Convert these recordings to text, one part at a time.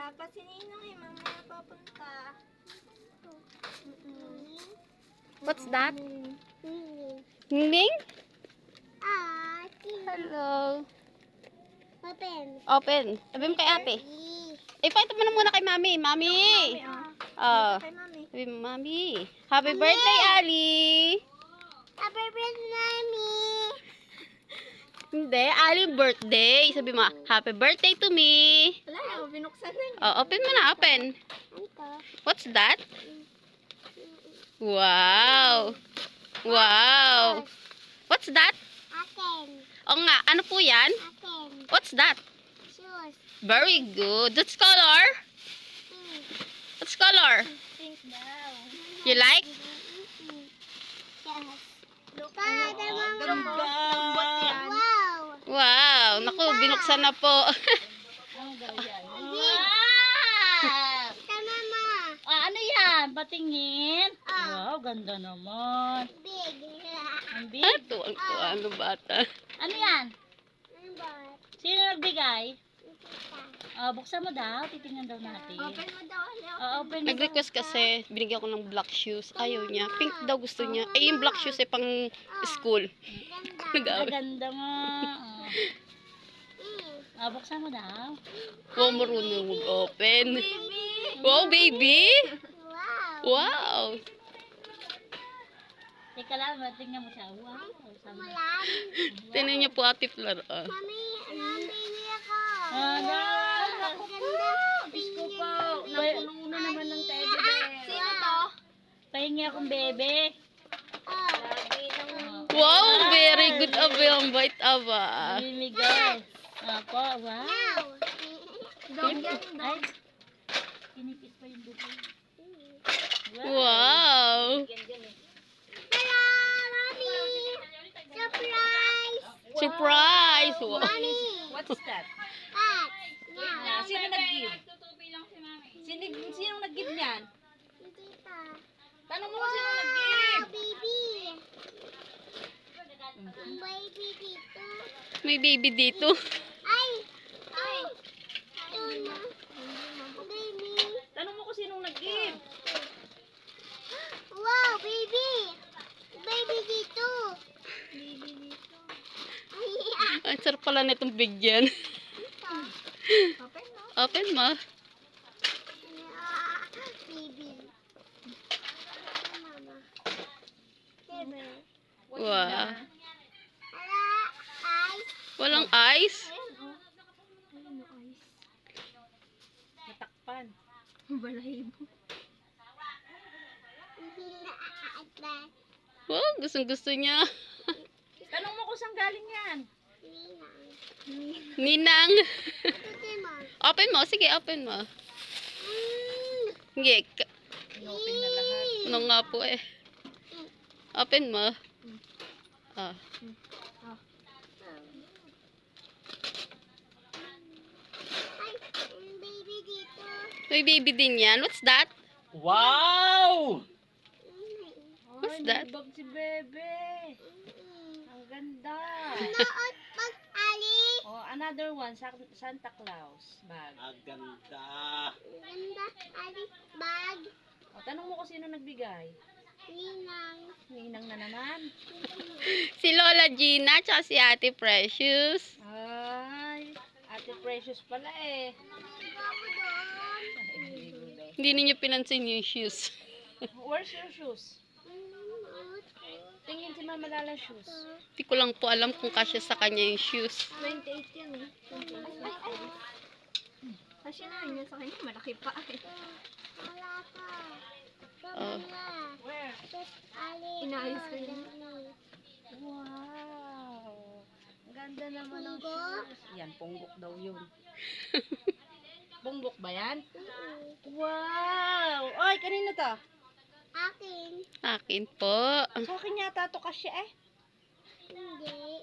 Papa, si Ninong eh, mamaya papunta. What's that? Ning? Hello. Open. Sabi mo kay ate. Ipakita mo na muna kay mami. Mami! Oh. Kay mami. Sabi mo, mami. Happy birthday, Ali! Happy birthday, Mami! Hindi, Ali birthday. Sabi mo, happy birthday to me. Wala na, binuksan na niya. Oh, open mo na, open. Ito. What's that? Wow. Wow. What's that? Akin. O nga, ano po yan? Akin. What's that? Shoes. Very good. That's color? Pink. What's color? Pink daw. You like? Yes. Look, Kada mga. lambot yan. Wow. Wow. Naku, binuksan na po. Tama, ma. Ano yan? Patingin? Ah. Wow, ganda naman. Big. Ang big. Ito, ano bata. Ano yan? But, Sino nagbigay? kita. Buksan mo daw. Titingnan daw natin. Open mo daw. Open mo Nag-request kasi, binigyan ko ng black shoes. Ayaw niya. Pink daw gusto niya. Eh, yung black shoes ay pang school. Ganda. Maganda nga. Mm. Buksan mo daw. Wow, marunong mag-open. Wow, baby! Wow. Wow! Teka lang, tingnan mo siya. Wow. Sama. Malam. Tinan niya po Ate Flor. Mami, nabili ako. Ganda. Ganda. Isko po. Napuno naman ng teddy bear. Sino to? Pahingi akong bebe. Oh. Wow, very good aba yung bite aba. Bimigay. Ako, wow. Now. Dog yan, Ay, dog. kinikis pa yung bebe. Wow! Hello, Mami. Surprise. Surprise! Wow. Mami. What's that? At. Now. Sino nag-give? Sino nag-give niyan? Tita. Tanong mo kung sino Wow, nag-give. baby. Baby dito. May baby dito. Ay. Ay. Ito na. Baby. Tanong mo kung sino nag-give. Wow, baby. Baby dito. Baby dito. Ay, Ang sarap pala nitong bigyan. Open mo. Open mo. baby. Mama. Baby. Wow. Ala, ay. Walang ice. Ayun, ice. Natakpan. Balahibo. Wow, gustong-gusto niya. Tanong mo kung saan galing yan. Ninang. Ito, ma. Open mo. Sige, open mo. Sige. Inopen na lahat. Ano nga po eh. Open mo. Ah. Ay, baby dito. May baby din yan. What's that? Wow! What's that? Bag si bebe. Ang ganda. Noot pag-ali. Another one. Santa Claus bag. Ang ganda. Ganda, ali, bag, Tanong mo kung sino nagbigay. ninang. Ninang na naman. Si Lola Gina tsaka si Ate Precious. Ay, Ate Precious pala eh. Bago doon. Hindi ninyo pinansin yung shoes. Where's your shoes? Tingin si Mama Lala shoes. Hindi ko lang po alam kung kasya sa kanya yung shoes. 28 yan eh. Kasi na yun sa kanya, malaki pa eh. Wala pa. Oh. Where? Ali. Inayos ko yun. Wow. Ang ganda naman ng Punggok? shoes. Yan, punggok daw yun. Punggok ba yan? Wow! Oy, kanino to? Akin. Akin po. Sa akin yata to kasi eh. Hindi.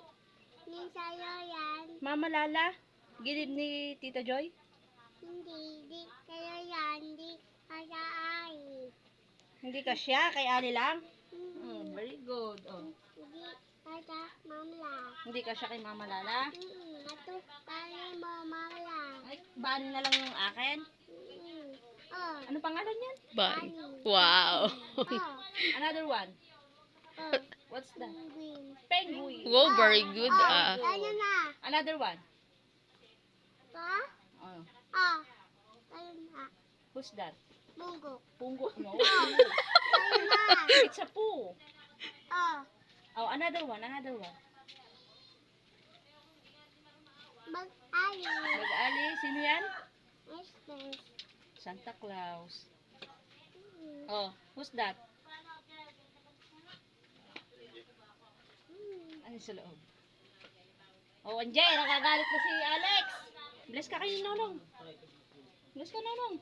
Ning sa'yo yan. Mama Lala, gilid ni Tita Joy? Hindi. Di kayo yan. Di kaya ay. Hindi ka siya, kay Ali lang? Very good. Oh. Di kaya mamla. Hindi ka siya kay Mama Lala? Ato, kaya mo mamla. Ay, bani na lang yung akin? Oh. Ano pangalan yan? Ban. Wow. Oh. Another one. Oh. What's that? Penguin. Penguin. Wow, very good ah. Tayo na. Another one. Pa? Oh. Ah. Tayo na. Who's that? Munggo. Pungo. No. Tayo na. It's a poo. Oh. Oh, another one. Another one. Mag-ayo. Mag-ali. Sino yan? Mister. Santa Claus. Oh, who's that? Ano sa loob? Oh, Anjay, nakagalit na si Alex. Bless ka kayo, Nonong. Bless ka, Nonong.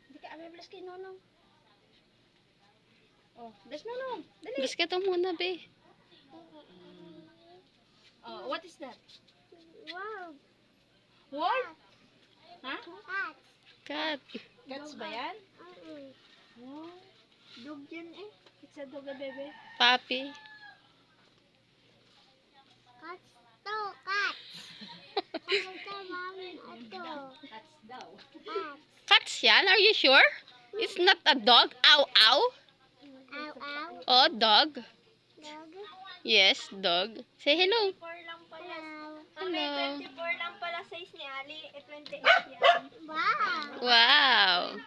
Hindi ka bless kay Nonong. Oh, bless Nonong. Dali. Bless ka to muna, be. Oh, what is that? Wow. Wolf? Ha? Cat. Cat. Cats ba yan? Oh, Dog yan eh. it's a dog, bebe. Papi. Cats to. Cats. Ano ka, mami? Ito. Cats daw. Cats. Cats yan? Are you sure? It's not a dog? Ow, ow. Ow, ow. Oh, dog. Dog. Yes, dog. Say hello. 24 lang pala. Hello. May Hello. 24 lang pala size ni Ali. 28 yan. Wow. Wow.